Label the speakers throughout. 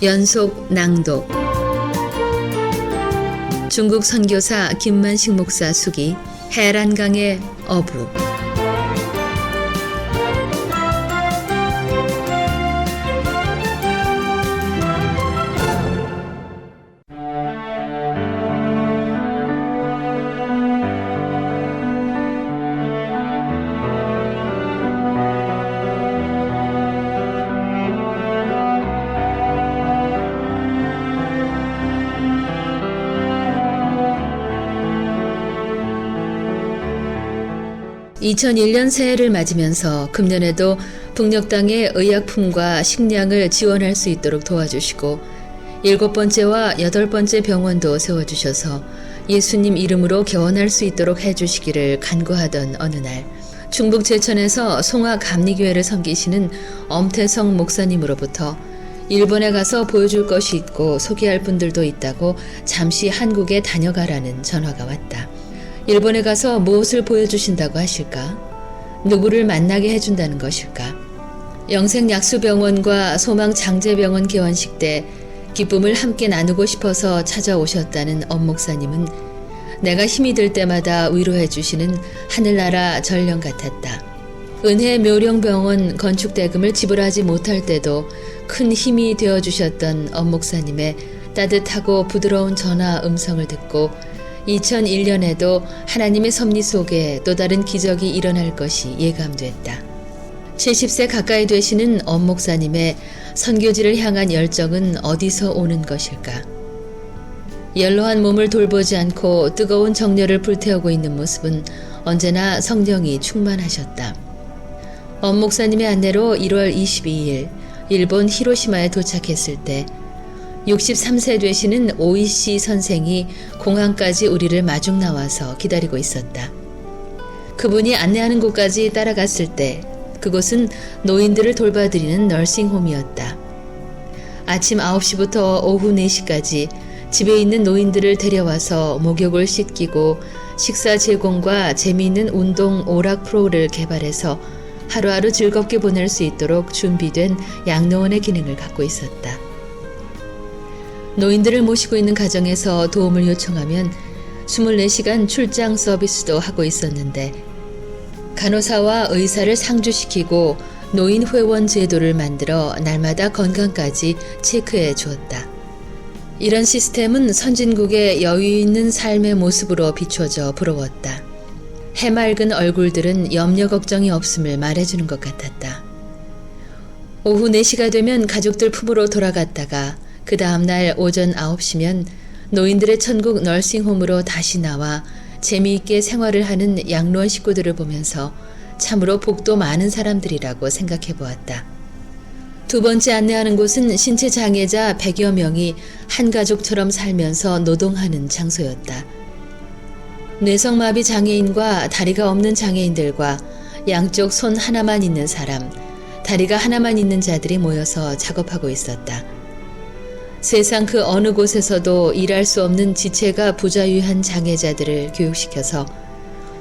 Speaker 1: 연속 낭독. 중국 선교사 김만식 목사 수기 해란강의 어부. (2001년) 새해를 맞으면서 금년에도 북녘 땅의 의약품과 식량을 지원할 수 있도록 도와주시고 7번째와 8번째 병원도 세워주셔서 예수님 이름으로 개원할 수 있도록 해주시기를 간구하던 어느 날, 충북 제천에서 송화감리교회를 섬기시는 엄태성 목사님으로부터 일본에 가서 보여줄 것이 있고 소개할 분들도 있다고 잠시 한국에 다녀가라는 전화가 왔다. 일본에 가서 무엇을 보여주신다고 하실까? 누구를 만나게 해준다는 것일까? 영생약수병원과 소망장제병원 개원식 때 기쁨을 함께 나누고 싶어서 찾아오셨다는 엄 목사님은 내가 힘이 들 때마다 위로해 주시는 하늘나라 전령 같았다. 은혜 묘령병원 건축 대금을 지불하지 못할 때도 큰 힘이 되어주셨던 엄 목사님의 따뜻하고 부드러운 전화 음성을 듣고 2001년에도 하나님의 섭리 속에 또 다른 기적이 일어날 것이 예감됐다. 70세 가까이 되시는 엄 목사님의 선교지를 향한 열정은 어디서 오는 것일까? 연로한 몸을 돌보지 않고 뜨거운 정열을 불태우고 있는 모습은 언제나 성령이 충만하셨다. 엄 목사님의 안내로 1월 22일 일본 히로시마에 도착했을 때 63세 되시는 오이시 선생이 공항까지 우리를 마중 나와서 기다리고 있었다. 그분이 안내하는 곳까지 따라갔을 때 그곳은 노인들을 돌봐드리는 널싱홈이었다. 아침 9시부터 오후 4시까지 집에 있는 노인들을 데려와서 목욕을 씻기고 식사 제공과 재미있는 운동 오락 프로를 개발해서 하루하루 즐겁게 보낼 수 있도록 준비된 양로원의 기능을 갖고 있었다. 노인들을 모시고 있는 가정에서 도움을 요청하면 24시간 출장 서비스도 하고 있었는데 간호사와 의사를 상주시키고 노인 회원 제도를 만들어 날마다 건강까지 체크해 주었다. 이런 시스템은 선진국의 여유 있는 삶의 모습으로 비춰져 부러웠다. 해맑은 얼굴들은 염려 걱정이 없음을 말해주는 것 같았다. 오후 4시가 되면 가족들 품으로 돌아갔다가 그 다음날 오전 9시면 노인들의 천국 널싱홈으로 다시 나와 재미있게 생활을 하는 양로원 식구들을 보면서 참으로 복도 많은 사람들이라고 생각해 보았다. 두 번째 안내하는 곳은 신체 장애자 100여 명이 한 가족처럼 살면서 노동하는 장소였다. 뇌성마비 장애인과 다리가 없는 장애인들과 양쪽 손 하나만 있는 사람, 다리가 하나만 있는 자들이 모여서 작업하고 있었다. 세상 그 어느 곳에서도 일할 수 없는 지체가 부자유한 장애자들을 교육시켜서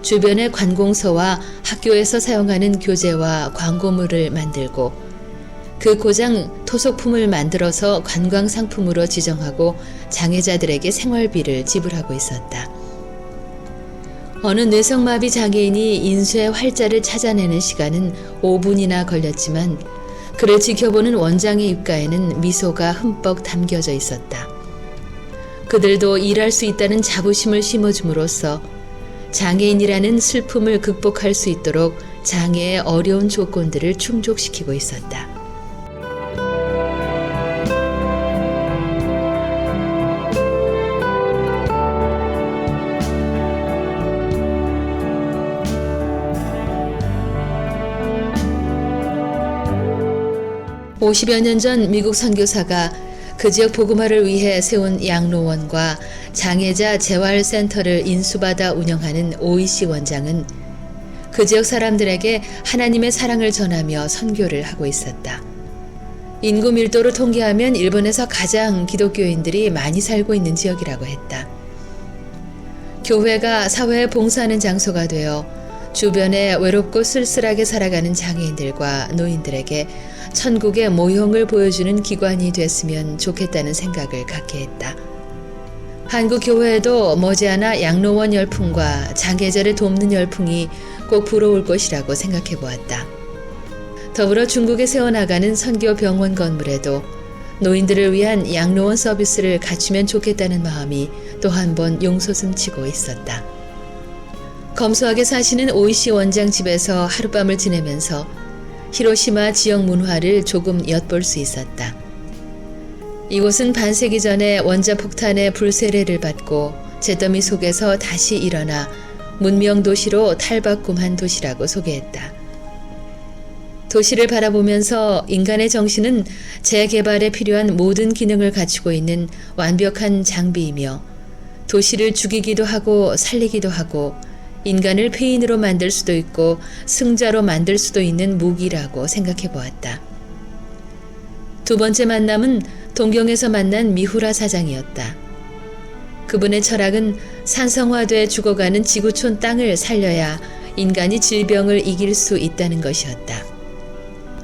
Speaker 1: 주변의 관공서와 학교에서 사용하는 교재와 광고물을 만들고 그 고장 토속품을 만들어서 관광상품으로 지정하고 장애자들에게 생활비를 지불하고 있었다. 어느 뇌성마비 장애인이 인쇄 활자를 찾아내는 시간은 5분이나 걸렸지만 그를 지켜보는 원장의 입가에는 미소가 흠뻑 담겨져 있었다. 그들도 일할 수 있다는 자부심을 심어줌으로써 장애인이라는 슬픔을 극복할 수 있도록 장애의 어려운 조건들을 충족시키고 있었다. (50여 년) 전 미국 선교사가 그 지역 복음화를 위해 세운 양로원과 장애자 재활센터를 인수받아 운영하는 오이시 원장은 그 지역 사람들에게 하나님의 사랑을 전하며 선교를 하고 있었다. 인구 밀도로 통계하면 일본에서 가장 기독교인들이 많이 살고 있는 지역이라고 했다. 교회가 사회에 봉사하는 장소가 되어 주변에 외롭고 쓸쓸하게 살아가는 장애인들과 노인들에게 천국의 모형을 보여주는 기관이 됐으면 좋겠다는 생각을 갖게 했다. 한국 교회에도 머지않아 양로원 열풍과 장애자를 돕는 열풍이 꼭 불어올 것이라고 생각해 보았다. 더불어 중국에 세워나가는 선교 병원 건물에도 노인들을 위한 양로원 서비스를 갖추면 좋겠다는 마음이 또 한 번 용솟음치고 있었다. 검소하게 사시는 오이시 원장 집에서 하룻밤을 지내면서 히로시마 지역 문화를 조금 엿볼 수 있었다. 이곳은 반세기 전에 원자폭탄의 불세례를 받고 잿더미 속에서 다시 일어나 문명 도시로 탈바꿈한 도시라고 소개했다. 도시를 바라보면서 인간의 정신은 재개발에 필요한 모든 기능을 갖추고 있는 완벽한 장비이며 도시를 죽이기도 하고 살리기도 하고 인간을 폐인으로 만들 수도 있고 승자로 만들 수도 있는 무기라고 생각해 보았다. 두 번째 만남은 동경에서 만난 미후라 사장이었다. 그분의 철학은 산성화돼 죽어가는 지구촌 땅을 살려야 인간이 질병을 이길 수 있다는 것이었다.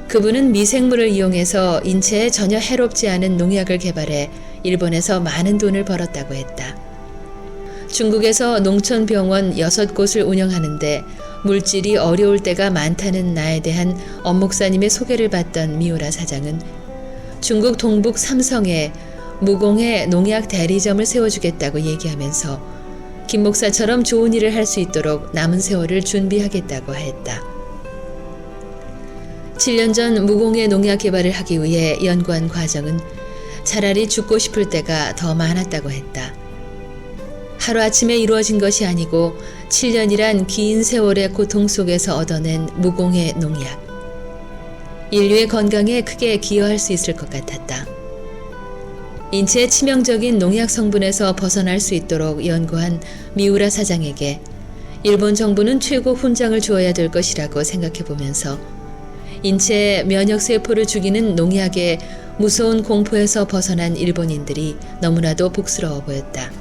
Speaker 1: 그분은 미생물을 이용해서 인체에 전혀 해롭지 않은 농약을 개발해 일본에서 많은 돈을 벌었다고 했다. 중국에서 농촌병원 6곳을 운영하는데 물질이 어려울 때가 많다는 나에 대한 엄 목사님의 소개를 받던 미우라 사장은 중국 동북 삼성에 무공해 농약 대리점을 세워주겠다고 얘기하면서 김 목사처럼 좋은 일을 할 수 있도록 남은 세월을 준비하겠다고 했다. 7년 전 무공해 농약 개발을 하기 위해 연구한 과정은 차라리 죽고 싶을 때가 더 많았다고 했다. 하루아침에 이루어진 것이 아니고 7년이란 긴 세월의 고통 속에서 얻어낸 무공해 농약. 인류의 건강에 크게 기여할 수 있을 것 같았다. 인체에 치명적인 농약 성분에서 벗어날 수 있도록 연구한 미우라 사장에게 일본 정부는 최고 훈장을 주어야 될 것이라고 생각해 보면서 인체의 면역세포를 죽이는 농약의 무서운 공포에서 벗어난 일본인들이 너무나도 복스러워 보였다.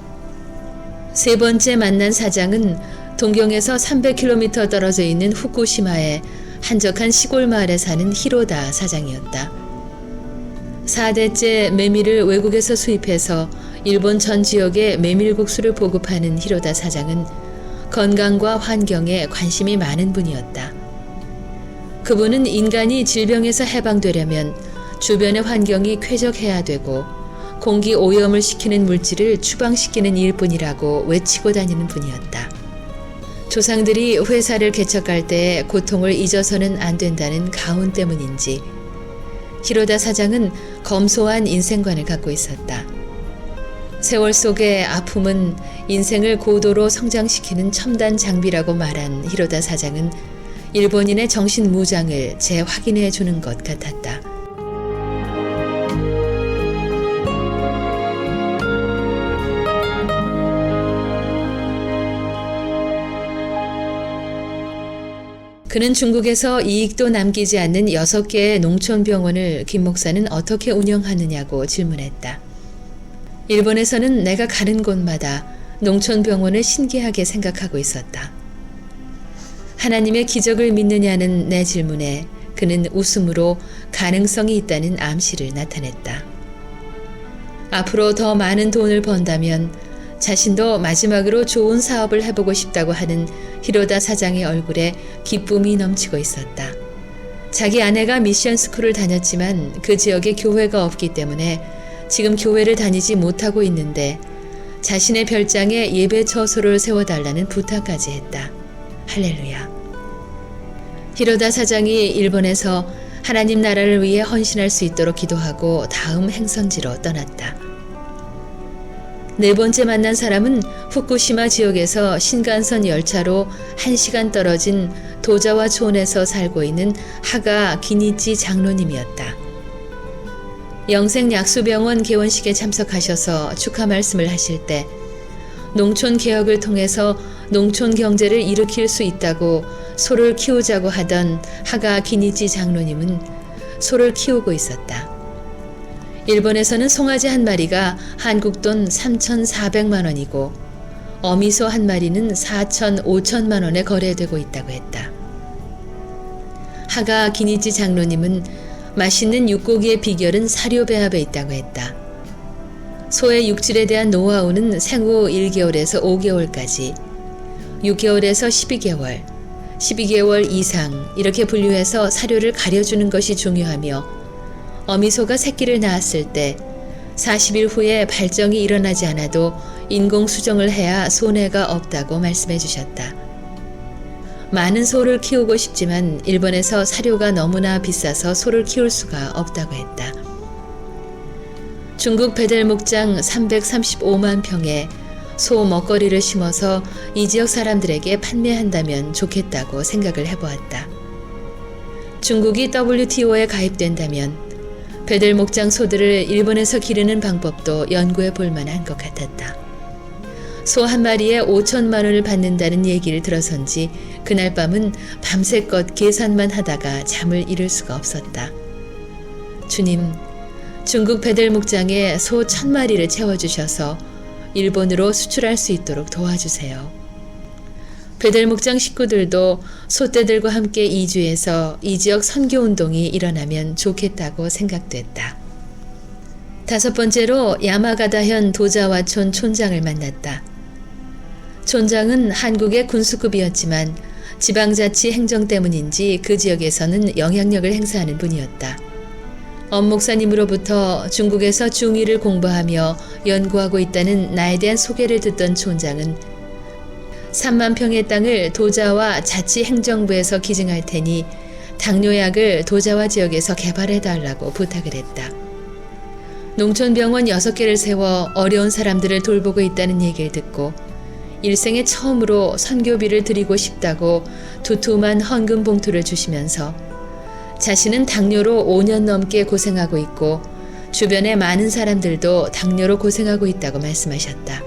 Speaker 1: 세 번째 만난 사장은 동경에서 300km 떨어져 있는 후쿠시마의 한적한 시골 마을에 사는 히로다 사장이었다. 4대째 메밀을 외국에서 수입해서 일본 전 지역에 메밀국수를 보급하는 히로다 사장은 건강과 환경에 관심이 많은 분이었다. 그분은 인간이 질병에서 해방되려면 주변의 환경이 쾌적해야 되고 공기 오염을 시키는 물질을 추방시키는 일뿐이라고 외치고 다니는 분이었다. 조상들이 회사를 개척할 때 고통을 잊어서는 안 된다는 가훈 때문인지 히로다 사장은 검소한 인생관을 갖고 있었다. 세월 속의 아픔은 인생을 고도로 성장시키는 첨단 장비라고 말한 히로다 사장은 일본인의 정신 무장을 재확인해 주는 것 같았다. 그는 중국에서 이익도 남기지 않는 6개의 농촌병원을 김 목사는 어떻게 운영하느냐고 질문했다. 일본에서는 내가 가는 곳마다 농촌병원을 신기하게 생각하고 있었다. 하나님의 기적을 믿느냐는 내 질문에 그는 웃음으로 가능성이 있다는 암시를 나타냈다. 앞으로 더 많은 돈을 번다면 자신도 마지막으로 좋은 사업을 해보고 싶다고 하는 히로다 사장의 얼굴에 기쁨이 넘치고 있었다. 자기 아내가 미션 스쿨을 다녔지만 그 지역에 교회가 없기 때문에 지금 교회를 다니지 못하고 있는데 자신의 별장에 예배 처소를 세워달라는 부탁까지 했다. 할렐루야. 히로다 사장이 일본에서 하나님 나라를 위해 헌신할 수 있도록 기도하고 다음 행선지로 떠났다. 네 번째 만난 사람은 후쿠시마 지역에서 신간선 열차로 1시간 떨어진 도자와 촌에서 살고 있는 하가 기니치 장로님이었다. 영생 약수병원 개원식에 참석하셔서 축하 말씀을 하실 때 농촌 개혁을 통해서 농촌 경제를 일으킬 수 있다고 소를 키우자고 하던 하가 기니치 장로님은 소를 키우고 있었다. 일본에서는 송아지 한 마리가 한국 돈 3,400만 원이고 어미소 한 마리는 4,5천만 원에 거래되고 있다고 했다. 하가 기니치 장로님은 맛있는 육고기의 비결은 사료 배합에 있다고 했다. 소의 육질에 대한 노하우는 생후 1개월에서 5개월까지, 6개월에서 12개월, 12개월 이상 이렇게 분류해서 사료를 가려주는 것이 중요하며 어미소가 새끼를 낳았을 때 40일 후에 발정이 일어나지 않아도 인공 수정을 해야 손해가 없다고 말씀해 주셨다. 많은 소를 키우고 싶지만 일본에서 사료가 너무나 비싸서 소를 키울 수가 없다고 했다. 중국 베델 목장 335만 평에 소 먹거리를 심어서 이 지역 사람들에게 판매한다면 좋겠다고 생각을 해보았다. 중국이 WTO에 가입된다면 베델 목장 소들을 일본에서 기르는 방법도 연구해 볼 만한 것 같았다. 소 한 마리에 5천만 원을 받는다는 얘기를 들어선지 그날 밤은 밤새껏 계산만 하다가 잠을 이룰 수가 없었다. 주님, 중국 베델 목장에 소 1,000마리를 채워주셔서 일본으로 수출할 수 있도록 도와주세요. 베델 목장 식구들도 소떼들과 함께 이주해서 이 지역 선교운동이 일어나면 좋겠다고 생각됐다. 5번째로 야마가다현 도자와촌 촌장을 만났다. 촌장은 한국의 군수급이었지만 지방자치 행정 때문인지 그 지역에서는 영향력을 행사하는 분이었다. 엄 목사님으로부터 중국에서 중의를 공부하며 연구하고 있다는 나에 대한 소개를 듣던 촌장은 3만 평의 땅을 도자와 자치행정부에서 기증할 테니 당뇨약을 도자와 지역에서 개발해달라고 부탁을 했다. 농촌병원 6개를 세워 어려운 사람들을 돌보고 있다는 얘기를 듣고 일생에 처음으로 선교비를 드리고 싶다고 두툼한 헌금 봉투를 주시면서 자신은 당뇨로 5년 넘게 고생하고 있고 주변의 많은 사람들도 당뇨로 고생하고 있다고 말씀하셨다.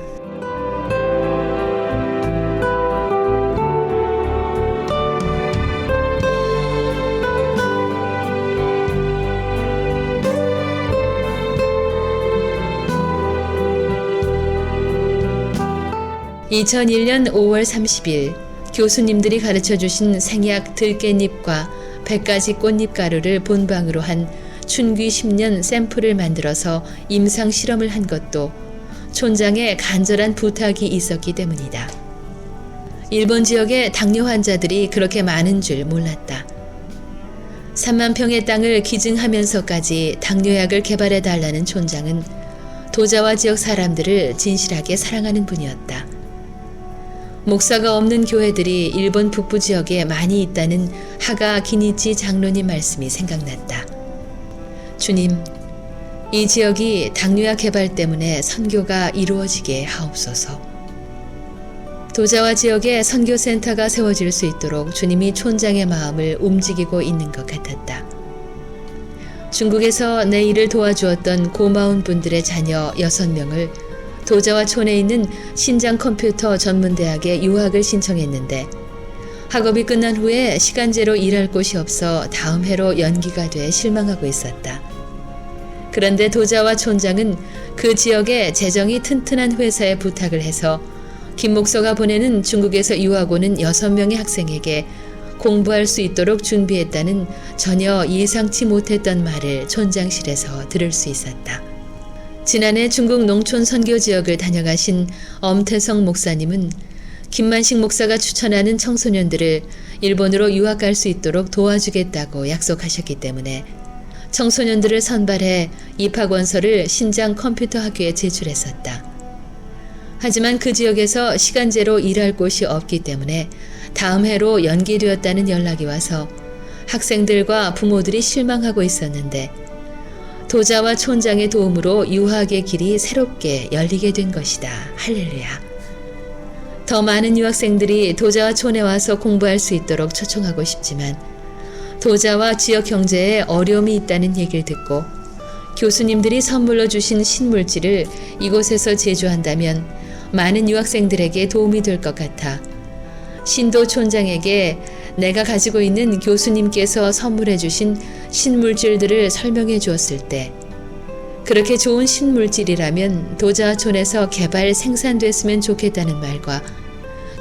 Speaker 1: (2001년 5월 30일) 교수님들이 가르쳐주신 생약 들깻잎과 100가지 꽃잎 가루를 본방으로 한 춘귀 10년 샘플을 만들어서 임상 실험을 한 것도 촌장의 간절한 부탁이 있었기 때문이다. 일본 지역의 당뇨 환자들이 그렇게 많은 줄 몰랐다. 3만 평의 땅을 기증하면서까지 당뇨약을 개발해달라는 촌장은 도자와 지역 사람들을 진실하게 사랑하는 분이었다. 목사가 없는 교회들이 일본 북부 지역에 많이 있다는 하가 기니치 장로님 말씀이 생각났다. 주님, 이 지역이 당뇨약 개발 때문에 선교가 이루어지게 하옵소서. 도자와 지역에 선교센터가 세워질 수 있도록 주님이 촌장의 마음을 움직이고 있는 것 같았다. 중국에서 내 일을 도와주었던 고마운 분들의 자녀 6명을 도자와 촌에 있는 신장 컴퓨터 전문대학에 유학을 신청했는데 학업이 끝난 후에 시간제로 일할 곳이 없어 다음 해로 연기가 돼 실망하고 있었다. 그런데 도자와 촌장은 그 지역에 재정이 튼튼한 회사에 부탁을 해서 김 목사가 보내는 중국에서 유학 오는 6명의 학생에게 공부할 수 있도록 준비했다는 전혀 예상치 못했던 말을 촌장실에서 들을 수 있었다. 지난해 중국 농촌 선교 지역을 다녀가신 엄태성 목사님은 김만식 목사가 추천하는 청소년들을 일본으로 유학 갈 수 있도록 도와주겠다고 약속하셨기 때문에 청소년들을 선발해 입학원서를 신장 컴퓨터 학교에 제출했었다. 하지만 그 지역에서 시간제로 일할 곳이 없기 때문에 다음 해로 연기되었다는 연락이 와서 학생들과 부모들이 실망하고 있었는데 도자와 촌장의 도움으로 유학의 길이 새롭게 열리게 된 것이다. 할렐루야. 더 많은 유학생들이 도자와 촌에 와서 공부할 수 있도록 초청하고 싶지만 도자와 지역 경제에 어려움이 있다는 얘기를 듣고 교수님들이 선물로 주신 신물질을 이곳에서 제조한다면 많은 유학생들에게 도움이 될 것 같아 신도 촌장에게 내가 가지고 있는 교수님께서 선물해 주신 신물질들을 설명해 주었을 때 그렇게 좋은 신물질이라면 도자촌에서 개발 생산됐으면 좋겠다는 말과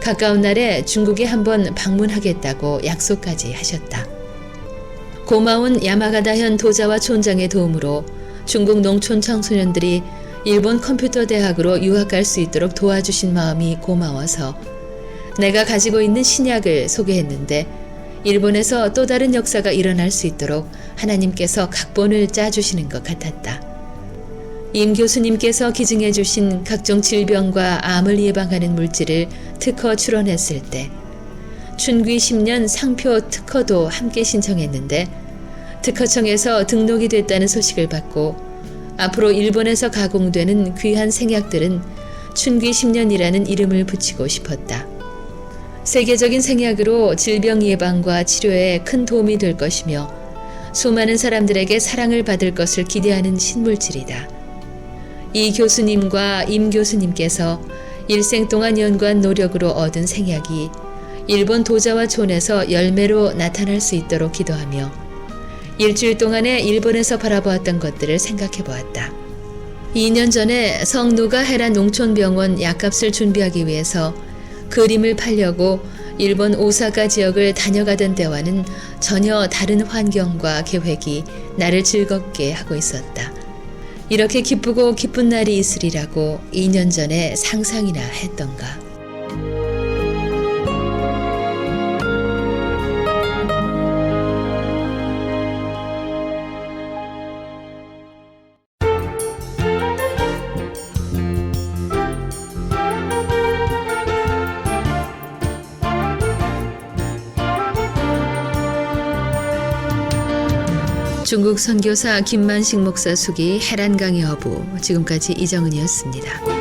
Speaker 1: 가까운 날에 중국에 한번 방문하겠다고 약속까지 하셨다. 고마운 야마가다현 도자와 촌장의 도움으로 중국 농촌 청소년들이 일본 컴퓨터 대학으로 유학 갈 수 있도록 도와주신 마음이 고마워서 내가 가지고 있는 신약을 소개했는데 일본에서 또 다른 역사가 일어날 수 있도록 하나님께서 각본을 짜주시는 것 같았다. 임 교수님께서 기증해 주신 각종 질병과 암을 예방하는 물질을 특허 출원했을 때 춘귀 10년 상표 특허도 함께 신청했는데 특허청에서 등록이 됐다는 소식을 받고 앞으로 일본에서 가공되는 귀한 생약들은 춘귀 10년이라는 이름을 붙이고 싶었다. 세계적인 생약으로 질병 예방과 치료에 큰 도움이 될 것이며 수많은 사람들에게 사랑을 받을 것을 기대하는 신물질이다. 이 교수님과 임 교수님께서 일생 동안 연구한 노력으로 얻은 생약이 일본 도자와 촌에서 열매로 나타날 수 있도록 기도하며 일주일 동안에 일본에서 바라보았던 것들을 생각해 보았다. 2년 전에 성노가 헤라 농촌병원 약값을 준비하기 위해서 그림을 팔려고 일본 오사카 지역을 다녀가던 때와는 전혀 다른 환경과 계획이 나를 즐겁게 하고 있었다. 이렇게 기쁘고 기쁜 날이 있으리라고 2년 전에 상상이나 했던가. 중국 선교사 김만식 목사 수기 해란 강의 어부, 지금까지 이정은이었습니다.